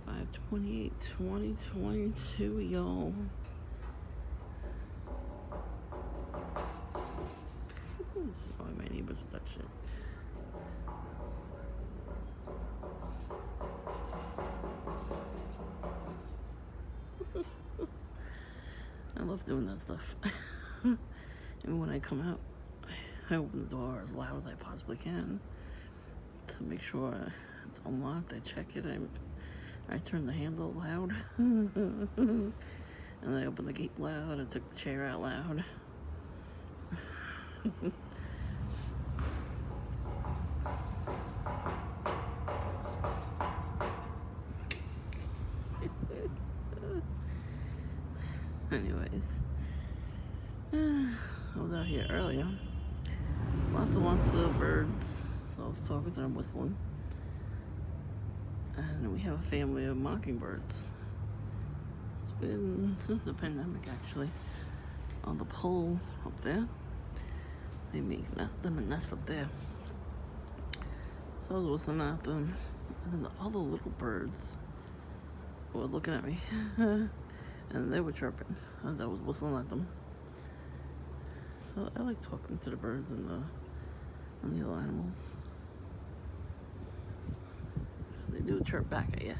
5/28/2022, y'all. This is probably my neighbors with that shit. I love doing that stuff. And when I come out, I open the door as loud as I possibly can to make sure it's unlocked. I check it. I turn the handle loud. And then I open the gate loud. I took the chair out loud. Anyways, I was out here earlier. Lots of birds. So I was talking to them, whistling. And we have a family of mockingbirds. It's been since the pandemic, actually. On the pole up there, they make them a nest up there. So I was whistling at them, and then the other little birds were looking at me, and they were chirping as I was whistling at them. So I like talking to the birds and the little animals. They do chirp back at you.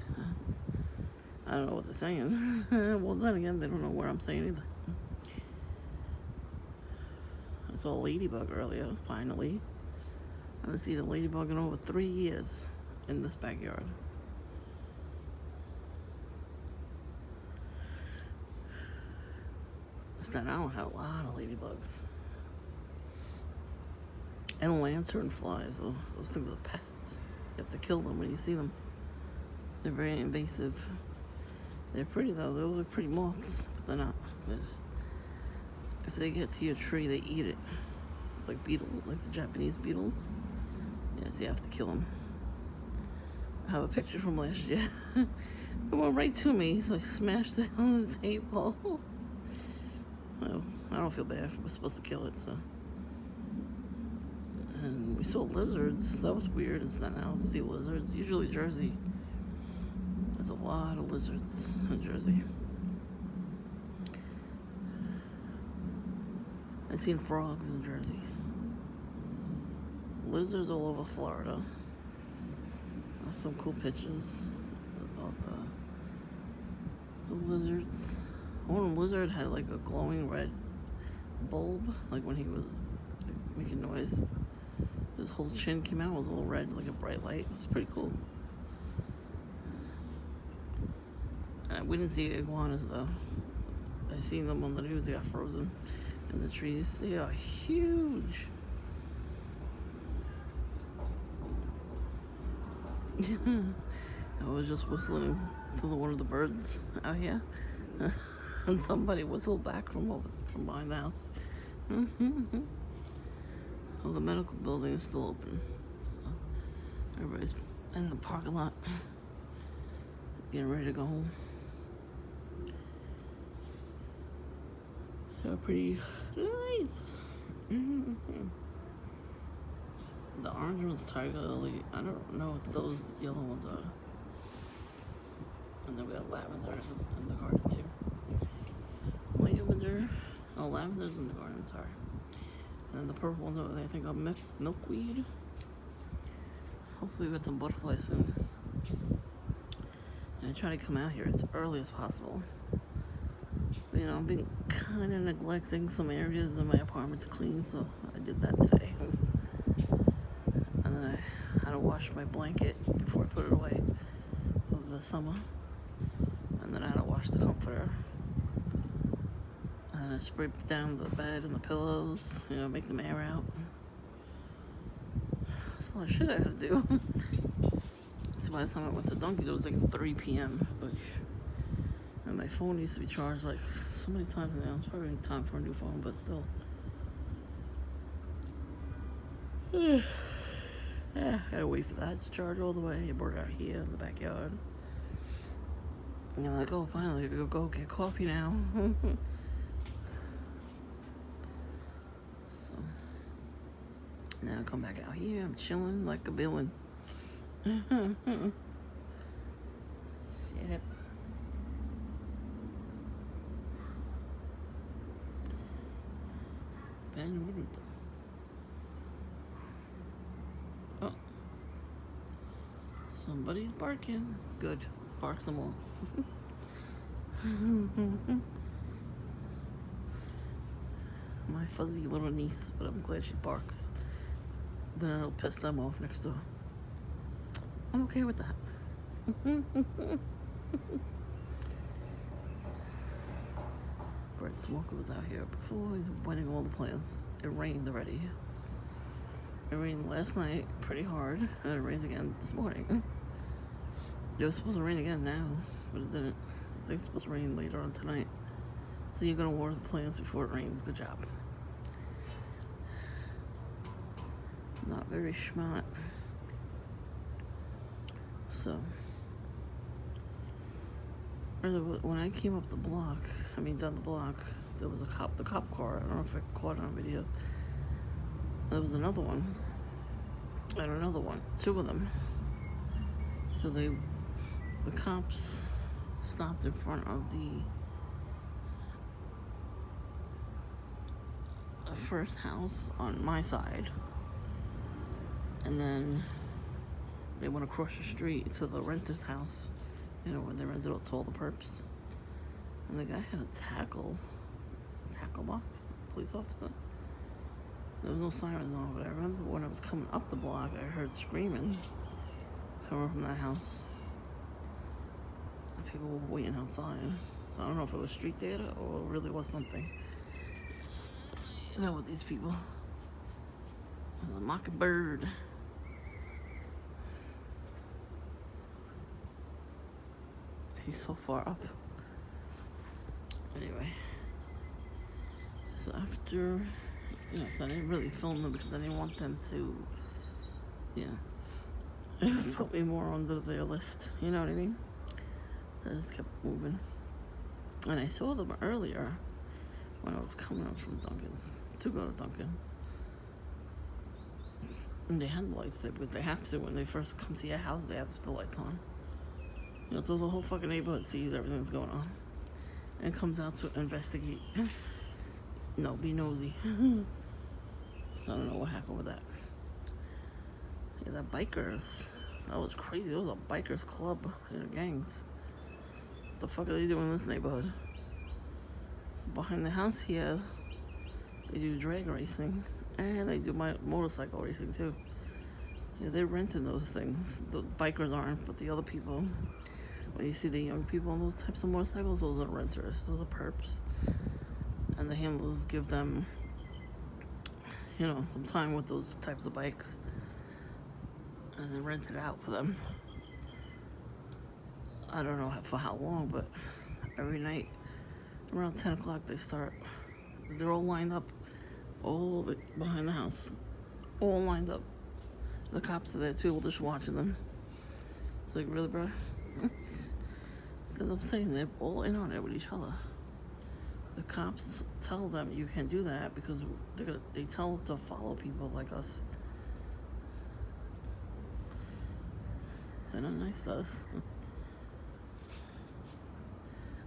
I don't know what they're saying. Well, then again, they don't know what I'm saying either. I saw a ladybug earlier, finally. I haven't seen a ladybug in over 3 years in this backyard. Staten Island had a lot of ladybugs. And lantern flies. Those things are pests. You have to kill them when you see them. They're very invasive. They're pretty though. They look like pretty moths, but they're not. They're just, if they get to your tree, they eat it. Like beetles, like the Japanese beetles. Yes, you have to kill them. I have a picture from last year. It went right to me, so I smashed it on the table. Well, I don't feel bad. We're supposed to kill it, so. And we saw lizards. That was weird. It's not now to see lizards. Usually Jersey, there's a lot of lizards in Jersey. I've seen frogs in Jersey. Lizards all over Florida. Some cool pictures about the lizards. One lizard had like a glowing red bulb, like when he was making noise. His whole chin came out, was all red, like a bright light. It was pretty cool. We didn't see iguanas though. I seen them on the news. They got frozen in the trees. They are huge. I was just whistling to one of the birds out here, and somebody whistled back from behind the house. Well, the medical building is still open, so everybody's in the parking lot getting ready to go home. So pretty nice. The orange one's tiger lily. I don't know what those yellow ones are. And then we got lavender in the garden too. Lavender. Oh, lavender's in the garden, sorry. And then the purple ones over there, I think are milkweed. Hopefully we get some butterflies soon. And I try to come out here as early as possible. But, you know, I've been kind of neglecting some areas in my apartment to clean, so I did that today. And then I had to wash my blanket before I put it away over the summer. And then I had to wash the comforter. And I sprayed down the bed and the pillows, you know, make them air out. There's a lot of shit I had to do. So by the time I went to Dunkin', it was like 3 p.m. And my phone needs to be charged like so many times now. It's probably time for a new phone, but still. Yeah, I gotta wait for that to charge all the way. I brought it out here in the backyard. And I'm like, oh, finally, I can go get coffee now. So now I come back out here. I'm chilling like a villain. Shut up. Oh, somebody's barking. Good. Bark some more. My fuzzy little niece, but I'm glad she barks. Then it'll piss them off next door. I'm okay with that. Brett Smoker was out here before. He's winning all the plants. It rained already. It rained last night pretty hard, and it rained again this morning. It was supposed to rain again now, but it didn't. I think it's supposed to rain later on tonight. So you're gonna water the plants before it rains. Good job. Not very smart. So, when I came up the block, down the block, there was the cop car. I don't know if I caught it on video. There was another one, and another one, two of them. So the cops stopped in front of the first house on my side, and then they went across the street to the renter's house, when they rented out to all the perps. And the guy had a tackle box, police officer. There was no sirens on, but I remember when I was coming up the block, I heard screaming coming from that house. And people were waiting outside. So I don't know if it was street theater or it really was something. With these people. There's a mockingbird. He's so far up. Anyway. So after, so I didn't really film them because I didn't want them to, put me more under their list. You know what I mean? So I just kept moving. And I saw them earlier when I was coming up from Dunkin's to go to Dunkin'. And they had the lights there because they have to. When they first come to your house, they have to put the lights on. So the whole fucking neighborhood sees everything that's going on and comes out to investigate. No, be nosy. So I don't know what happened with that. Yeah, that bikers. That was crazy. It was a bikers club, gangs. What the fuck are they doing in this neighborhood? So behind the house here, they do drag racing and they do motorcycle racing too. Yeah, they're renting those things. The bikers aren't, but the other people. When you see the young people on those types of motorcycles, those are renters. Those are perps. And the handlers give them, some time with those types of bikes. And then rent it out for them. I don't know for how long, but every night around 10 o'clock they start. They're all lined up, all behind the house. All lined up. The cops are there too, we're just watching them. It's like, really, bro? Because I'm saying they're all in on it with each other. The cops tell them you can't do that because they tell them to follow people like us. They're not nice to us.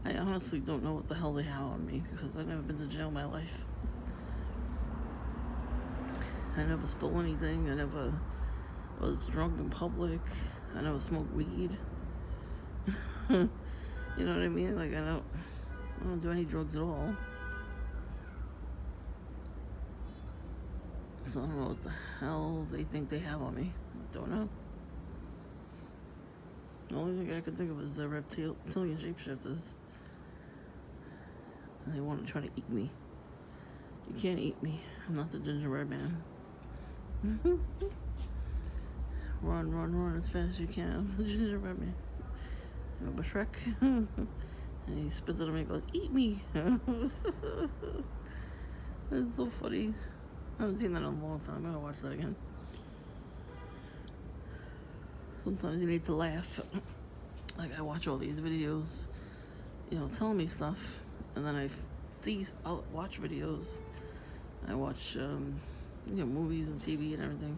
I honestly don't know what the hell they have on me because I've never been to jail in my life. I never stole anything. I never was drunk in public. I never smoked weed. You know what I mean? Like, I don't do any drugs at all. So I don't know what the hell they think they have on me. I don't know. The only thing I can think of is the reptilian shapeshifters. And they want to try to eat me. You can't eat me. I'm not the gingerbread man. Run as fast as you can. The gingerbread man. Remember Shrek? And he spits at him and goes, "Eat me!" It's so funny. I haven't seen that in a long time. I'm gonna watch that again. Sometimes you need to laugh. Like, I watch all these videos, telling me stuff, and then I'll watch videos. I watch, movies and TV and everything.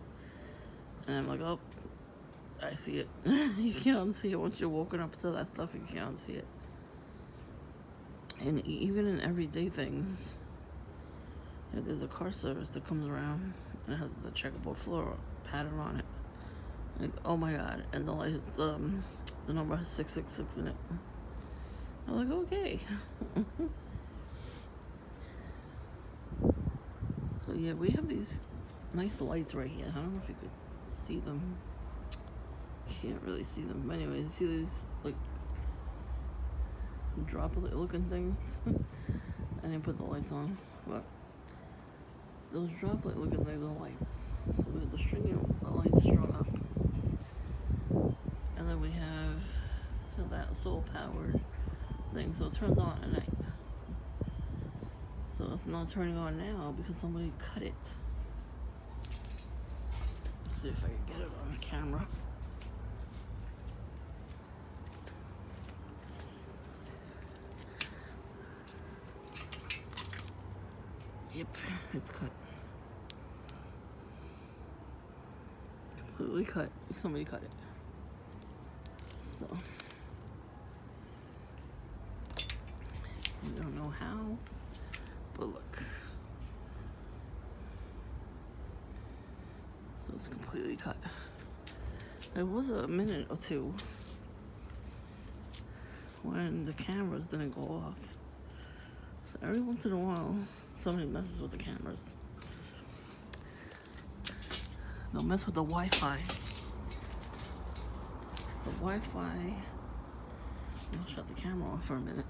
And I'm like, oh, I see it. You can't unsee it once you're walking up to that stuff. You can't unsee it. And even in everyday things, there's a car service that comes around and it has a checkerboard floor pattern on it. Like, oh my god! And the number has 666 in it. I'm like, okay. So yeah, we have these nice lights right here. I don't know if you could see them. Can't really see them. But anyways, you see these like droplet looking things? I didn't put the lights on, but those droplet looking things are lights. So we have the string of lights strung up. And then we have that solar powered thing, so it turns on at night. So it's not turning on now because somebody cut it. Let's see if I can get it on the camera. Yep, it's cut. Completely cut. Somebody cut it. So I don't know how, but look. So it's completely cut. There was a minute or two when the cameras didn't go off. So every once in a while, somebody messes with the cameras. They'll mess with the Wi-Fi. The Wi-Fi. I'll shut the camera off for a minute.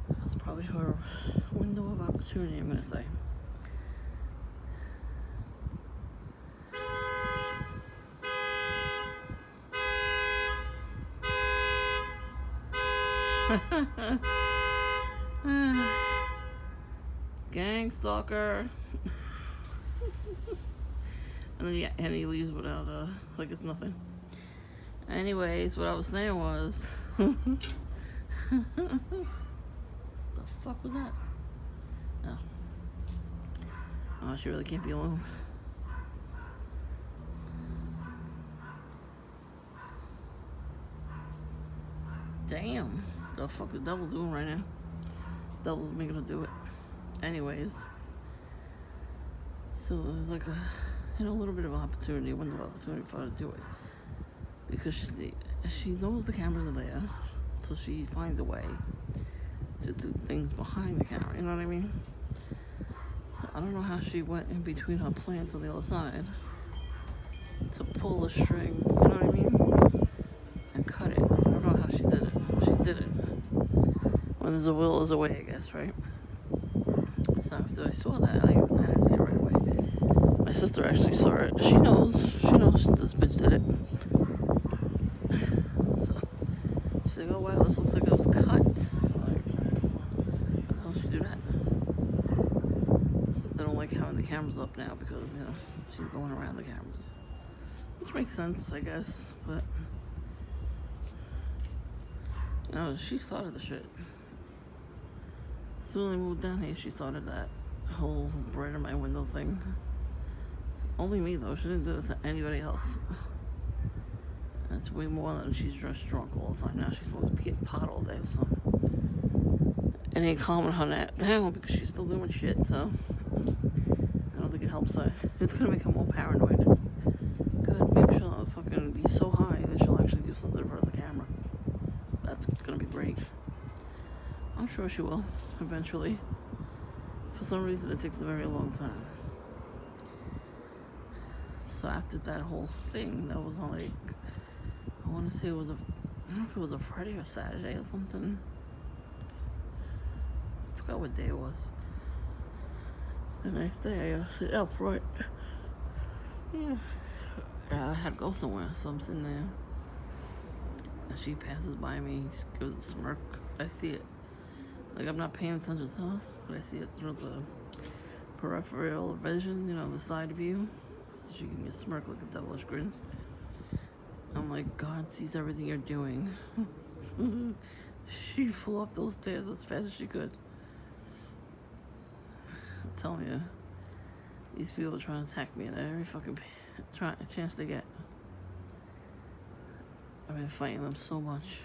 That's probably her window of opportunity, I'm gonna say. Gang stalker. And he leaves without like it's nothing. Anyways, what I was saying was the fuck was that? Oh, she really can't be alone. Damn, the fuck the devil doing right now? Devil's making her do it. Anyways, so there's like a little bit of opportunity, a window of opportunity for her to do it, because she knows the cameras are there, so she finds a way to do things behind the camera. You know what I mean? So I don't know how she went in between her plants on the other side to pull the string. You know what I mean? And cut it. I don't know how she did it. She did it. When there's a will, there's a way, I guess, right? So after I saw that, I didn't see it right away. My sister actually saw it. She knows this bitch did it. So she's like, oh wow, this looks like it was cut. I'm like, how did she do that? So they don't like having the cameras up now because, she's going around the cameras. Which makes sense, I guess, but she started the shit. As soon as I moved down here, she started that whole bright in my window thing. Only me though, she didn't do this to anybody else. That's way more than she's just drunk all the time now. She smokes pot all day, so it ain't calming her down because she's still doing shit, so I don't think it helps her. It's gonna make her more paranoid. Good, maybe she'll fucking be so high that she'll actually do something in front of the camera. That's gonna be great. I'm sure she will, eventually. For some reason, it takes a very long time. So after that whole thing, that was on like, I want to say it was I don't know if it was a Friday or Saturday or something. I forgot what day it was. The next day, I sit up right. Yeah, I had to go somewhere, so I'm sitting there. And she passes by me, she gives a smirk. I see it. Like, I'm not paying attention to her, but I see it through the peripheral vision, the side view. So she gives me a smirk like a devilish grin. I'm like, God sees everything you're doing. She flew up those stairs as fast as she could. I'm telling you, These people are trying to attack me at every fucking chance they get. I've been fighting them so much.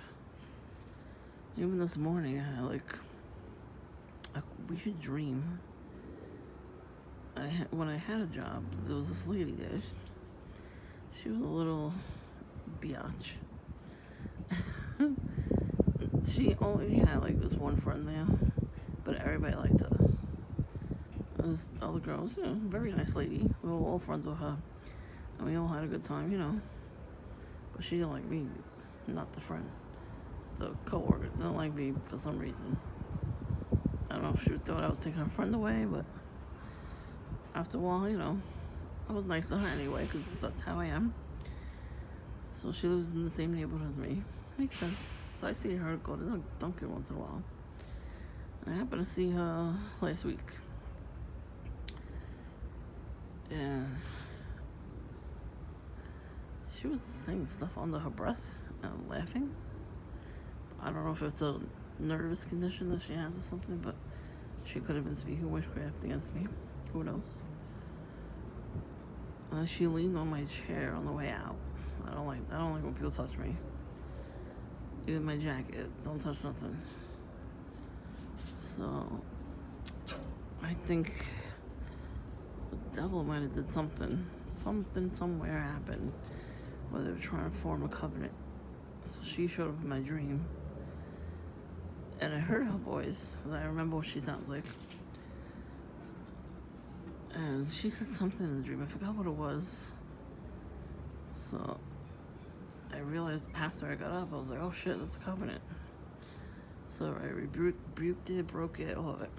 Even this morning, I like a weird dream. When I had a job, there was this lady there. She was a little biatch. She only had like this one friend there, but everybody liked her. Those other girls, very nice lady. We were all friends with her, and we all had a good time. But she didn't like me, not the friend. The co-workers didn't like me for some reason. I don't know if she thought I was taking her friend away, but after a while, I was nice to her anyway, because that's how I am. So she lives in the same neighborhood as me. Makes sense. So I see her go to Dunkin' once in a while. And I happened to see her last week. And she was saying stuff under her breath and laughing. I don't know if it's a nervous condition that she has or something, but she could have been speaking witchcraft against me. Who knows? She leaned on my chair on the way out. I don't like when people touch me. Even my jacket, don't touch nothing. So I think the devil might have did something. Something somewhere happened where they were trying to form a covenant. So she showed up in my dream, and I heard her voice, and I remember what she sounds like. And she said something in the dream. I forgot what it was. So I realized after I got up, I was like, oh shit, that's a covenant. So I rebuked it, broke it, all of it.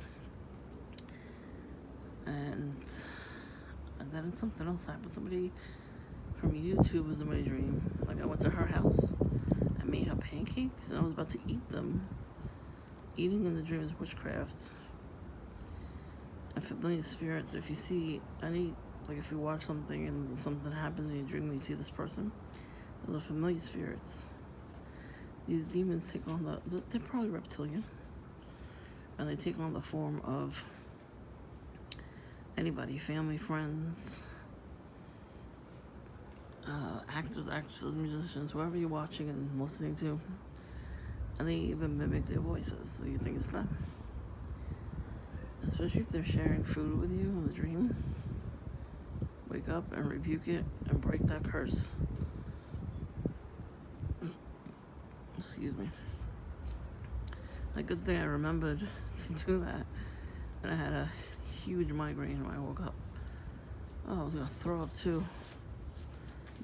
And then something else happened. Somebody from YouTube was in my dream. Like, I went to her house. I made her pancakes, and I was about to eat them. Eating in the dream is witchcraft. And familiar spirits, if you see if you watch something and something happens in your dream when you see this person, those are familiar spirits. These demons take on they're probably reptilian. And they take on the form of anybody, family, friends, actors, actresses, musicians, whoever you're watching and listening to. And they even mimic their voices, so you think it's them. Especially if they're sharing food with you in the dream. Wake up and rebuke it and break that curse. Excuse me. A good thing I remembered to do that. And I had a huge migraine when I woke up. Oh, I was gonna throw up too.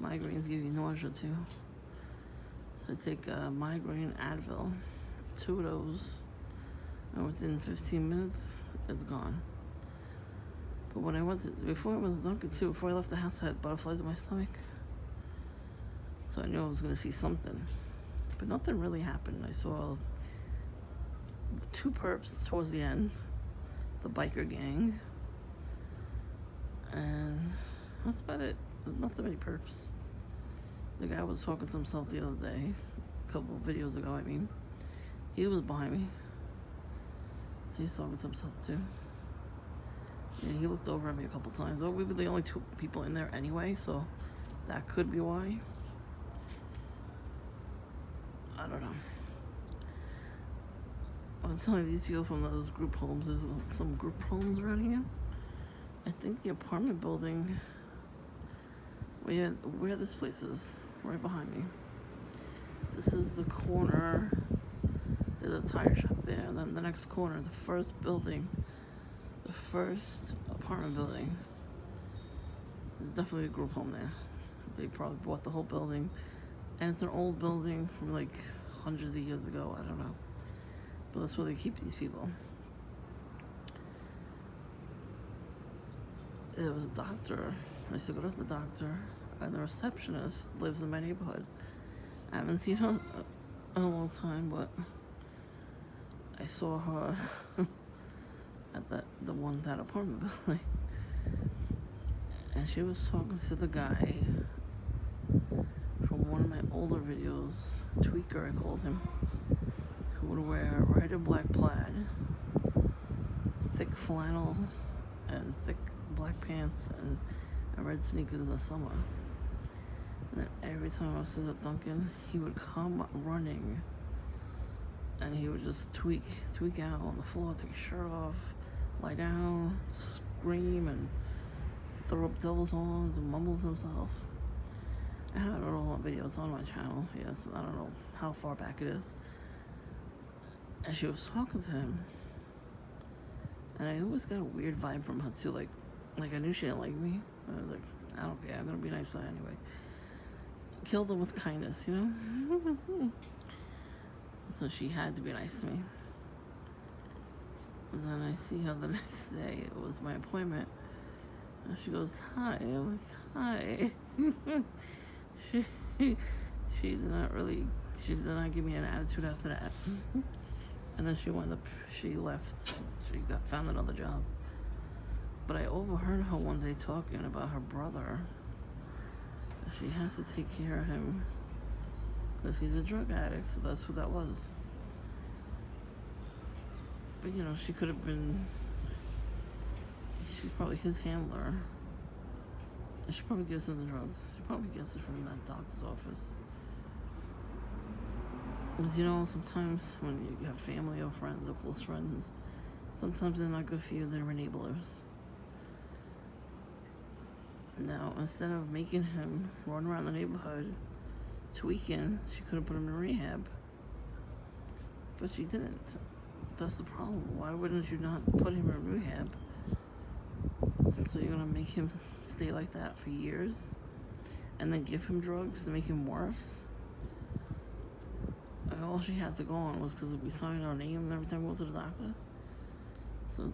Migraines give you nausea too. So I take a migraine Advil, 2 of those, and within 15 minutes, it's gone. But when before I went to Dunkin' too, before I left the house, I had butterflies in my stomach. So I knew I was gonna see something. But nothing really happened. I saw 2 perps towards the end, the biker gang, and that's about it. There's not that many perps. The guy was talking to himself the other day, a couple of videos ago, I mean. He was behind me. He was talking to himself too. Yeah, he looked over at me a couple times. Oh, we were the only 2 people in there anyway, so that could be why. I don't know. I'm telling you, these people from those group homes, there's some group homes around here. I think the apartment building where this place is, right behind me. This is the corner. There's a tire shop there, and then the next corner, the first apartment building. There's definitely a group home there. They probably bought the whole building, and it's an old building from like hundreds of years ago. I don't know, but that's where they keep these people. There was a doctor. I used to go to the doctor, and the receptionist lives in my neighborhood. I haven't seen her in a long time, but I saw her at that apartment building, and she was talking to the guy from one of my older videos, Tweaker I called him, who would wear red and black plaid, thick flannel, and thick black pants and red sneakers in the summer. And then every time I was sitting at Dunkin', he would come running, and he would just tweak out on the floor, take his shirt off, lie down, scream, and throw up devil songs and mumble to himself. I have it all on videos on my channel. Yes, I don't know how far back it is. And she was talking to him, and I always got a weird vibe from her too. Like I knew she didn't like me. I was like, I don't care. I'm gonna be nice to her anyway. Kill them with kindness, you know. So she had to be nice to me. And then I see her the next day. It was my appointment. And she goes, hi. I'm like, hi. She did not give me an attitude after that. And then she left. She found another job. But I overheard her one day talking about her brother. She has to take care of him because he's a drug addict, so that's who that was. But you know, she could have been, she's probably his handler. And she probably gives him the drugs. She probably gets it from that doctor's office. Because you know, sometimes when you have family or friends or close friends, sometimes they're not good for you, they're enablers. Now, instead of making him run around the neighborhood tweaking, she could have put him in rehab. But she didn't. That's the problem. Why wouldn't you not put him in rehab? So you're gonna make him stay like that for years? And then give him drugs to make him worse? And all she had to go on was because we signed our name every time we went to the doctor. So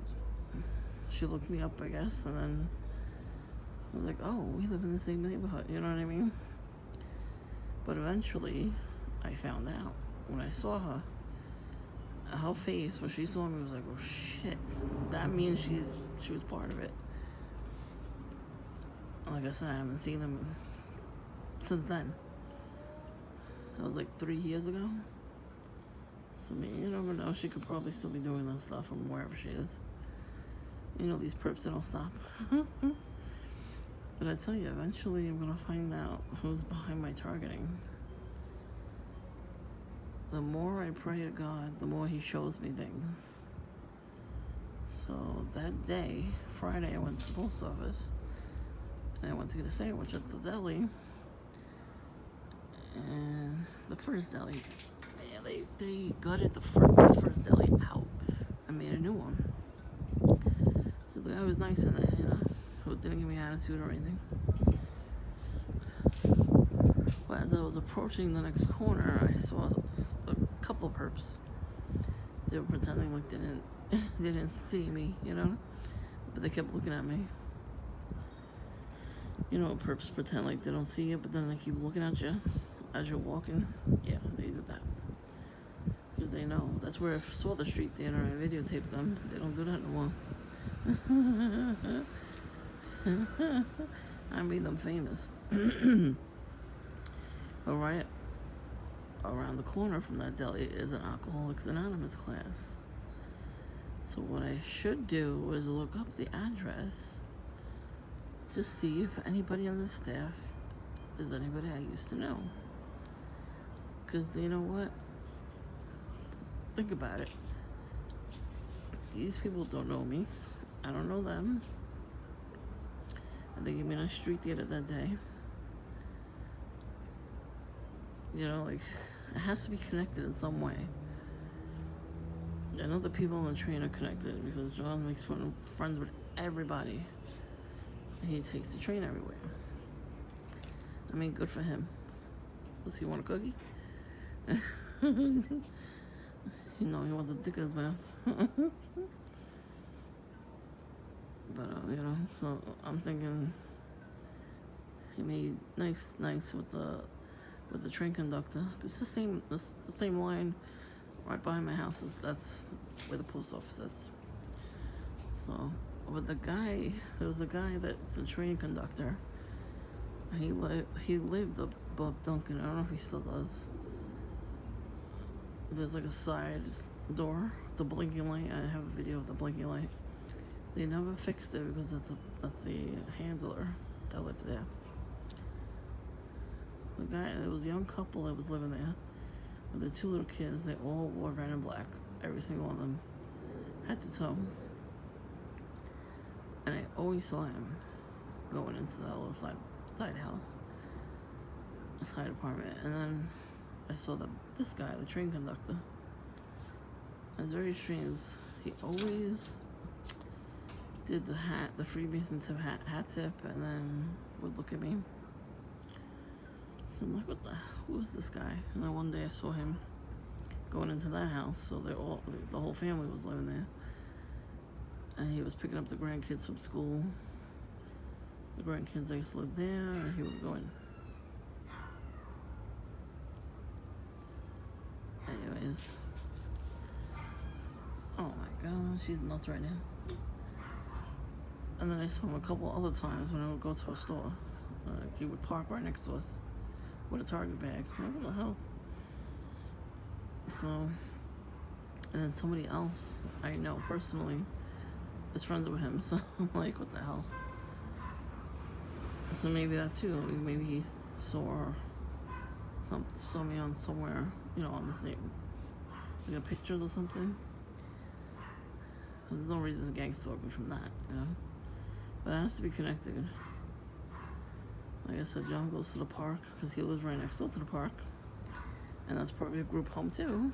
she looked me up, I guess, and then I was like, oh, we live in the same neighborhood, you know what I mean? But eventually, I found out when I saw her, her face when she saw me was like, oh shit, that means she was part of it. Like I said, I haven't seen them since then. That was like 3 years ago. So, I mean, you never know, she could probably still be doing that stuff from wherever she is. You know, these perps, they don't stop. But I tell you, eventually I'm gonna find out who's behind my targeting. The more I pray to God, the more He shows me things. So that day, Friday, I went to the post office, and I went to get a sandwich at the deli. And the first deli, man, they gutted the first deli out and made a new one. So the guy was nice in there, you know, who didn't give me attitude or anything. But as I was approaching the next corner, I saw a couple of perps. They were pretending like they didn't see me, you know, but they kept looking at me. You know, perps pretend like they don't see you, but then they keep looking at you as you're walking. Yeah, they did that because they know that's where I saw the street theater and I videotaped them. They don't do that no more. I made them famous. But right around the corner from that deli is an Alcoholics Anonymous class. So what I should do is look up the address to see if anybody on the staff is anybody I used to know. Because you know what? Think about it. These people don't know me. I don't know them. And they gave me a street theater that day. You know, like, it has to be connected in some way. I know the people on the train are connected because John makes friends with everybody. And he takes the train everywhere. I mean, good for him. Does he want a cookie? You know, he wants a dick in his mouth. But, you know, so I'm thinking he made nice with the train conductor. It's the same line right behind my house. That's where the post office is. So, with the guy, there was a guy that's a train conductor. He lived above Dunkin'. I don't know if he still does. There's like a side door, the blinking light. I have a video of the blinking light. They never fixed it because that's the handler that lived there. The guy, there was a young couple that was living there with the 2 little kids. They all wore red and black. Every single one of them, head to toe. And I always saw him going into that little side house, side apartment. And then I saw this guy, the train conductor. It's very strange. He always did the Freemason tip hat tip, and then would look at me. So I'm like, who is this guy? And then one day I saw him going into that house. So the whole family was living there. And he was picking up the grandkids from school. The grandkids, I guess, lived there, and he would go in. Anyways. Oh my god, she's nuts right now. And then I saw him a couple other times when I would go to a store. He would park right next to us with a Target bag. I'm like, what the hell? So, and then somebody else I know personally is friends with him. So I'm like, what the hell? So maybe that too. Maybe he saw me on somewhere, on the same, like pictures or something. There's no reason to gang stalk me from that, But it has to be connected. Like I said, John goes to the park because he lives right next door to the park. And that's probably a group home too.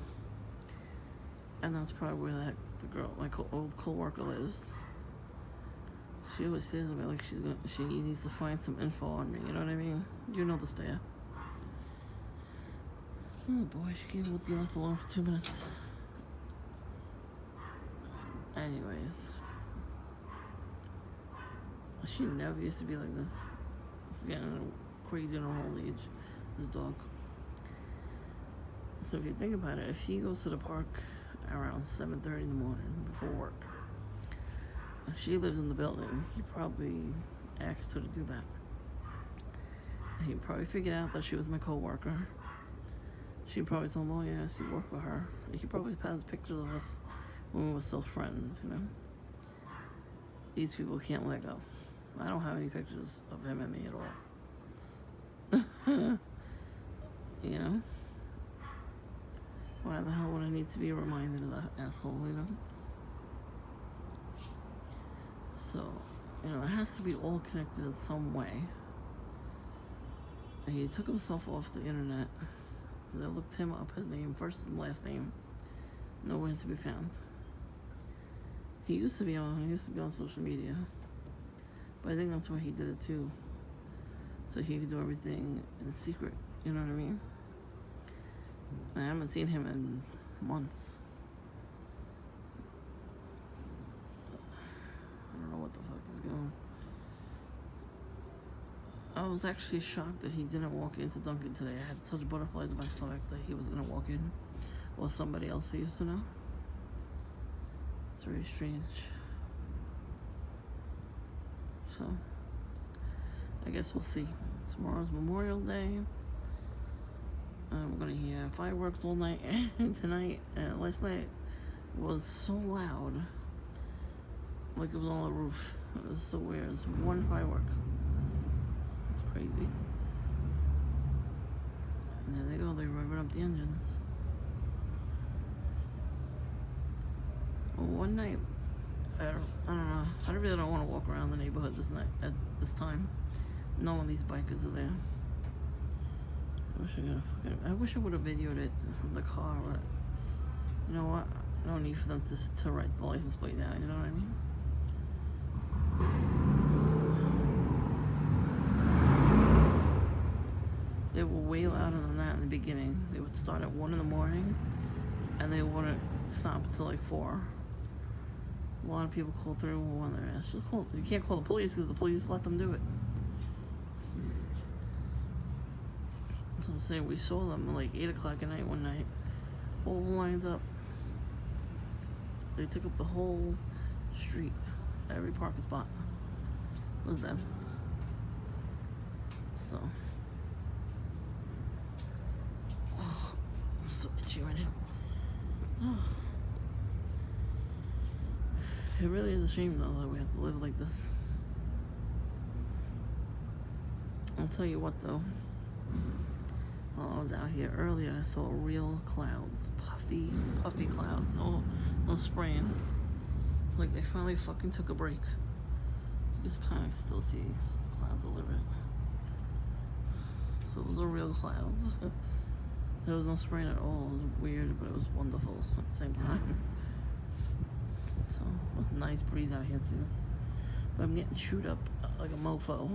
And that's probably where the girl, my old co-worker lives. She always says to me like she needs to find some info on me, you know what I mean? You know the stare. Oh boy, she can't be left alone for 2 minutes. Anyways. She never used to be like this. She's getting crazy in her old age, this dog. So if you think about it, if he goes to the park around 7:30 in the morning before work, if she lives in the building, he probably asked her to do that. He probably figured out that she was my co-worker. She probably told him, oh yeah, she worked with her. He probably has pictures of us when we were still friends, These people can't let go. I don't have any pictures of him and me at all. Why the hell would I need to be reminded of that asshole, So, it has to be all connected in some way. And he took himself off the internet. I looked him up, his name, first and last name. Nowhere to be found. He used to be on social media. But I think that's why he did it too. So he could do everything in secret, you know what I mean? I haven't seen him in months. I don't know what the fuck is going on. I was actually shocked that he didn't walk into Dunkin' today. I had such butterflies in my stomach that he was gonna walk in. Or somebody else he used to know. It's very strange. So, I guess we'll see. Tomorrow's Memorial Day. We're gonna hear fireworks all night tonight. Last night was so loud, like it was on the roof. It was so weird. It was one firework. It's crazy. And there they go. They're revving up the engines. Well, one night, I don't know. I really don't want to walk around the neighborhood this night at this time, knowing these bikers are there. I wish I would have videoed it from the car, but you know what? No need for them to write the license plate down, you know what I mean? They were way louder than that in the beginning. They would start at 1 in the morning, and they wouldn't stop until like 4. A lot of people call 311 when they're asked. You can't call the police because the police let them do it. So I'm saying we saw them at like 8 o'clock at night one night, all lined up. They took up the whole street. Every parking spot was them. So, oh, I'm so itchy right now. Oh. It really is a shame though that we have to live like this. I'll tell you what though. While I was out here earlier, I saw real clouds, puffy clouds. No spraying. Like they finally fucking took a break. You just kind of still see the clouds a little bit. So those are real clouds. There was no spraying at all. It was weird, but it was wonderful at the same time. So it was a nice breeze out here too. But I'm getting chewed up like a mofo.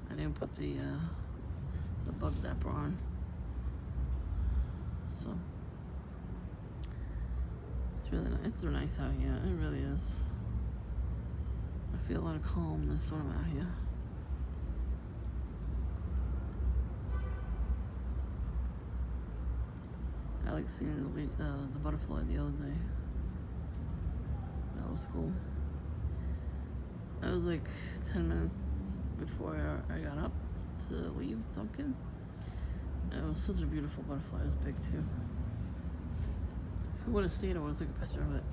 I didn't put the bug zapper on. So it's really nice. It's nice out here. It really is. I feel a lot of calmness when I'm out here. I like seeing the butterfly the other day. That was cool. It was like 10 minutes before I got up to leave Stalking. It was such a beautiful butterfly. It was big too. If I would have stayed, I would have took a picture of it.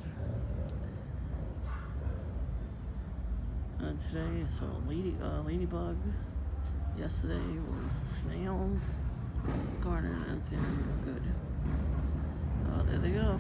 And today I saw a ladybug. Yesterday was snails. It's garden and it's getting good. Oh, there they go.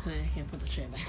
Today I can't put the chair back.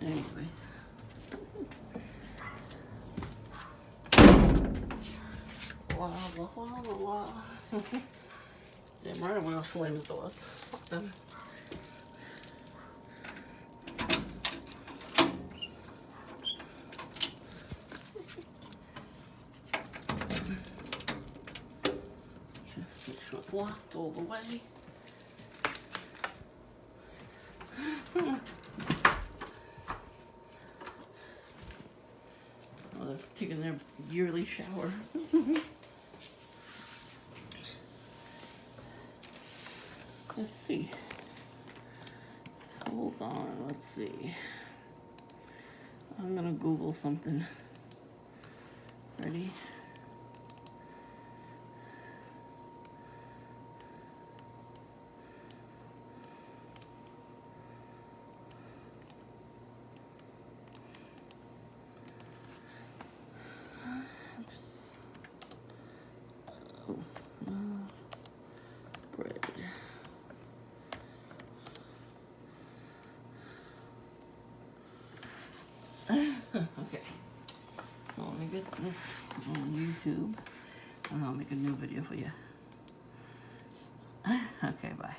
Anyways. La la la la la. Damn right, I'm gonna slam the doors. Fuck them. Make sure it's locked all the way. Oh, they're taking their yearly shower. Let's see. Hold on, let's see. I'm gonna Google something. Ready? Bread. Okay, so let me get this on YouTube and I'll make a new video for you. Okay, bye.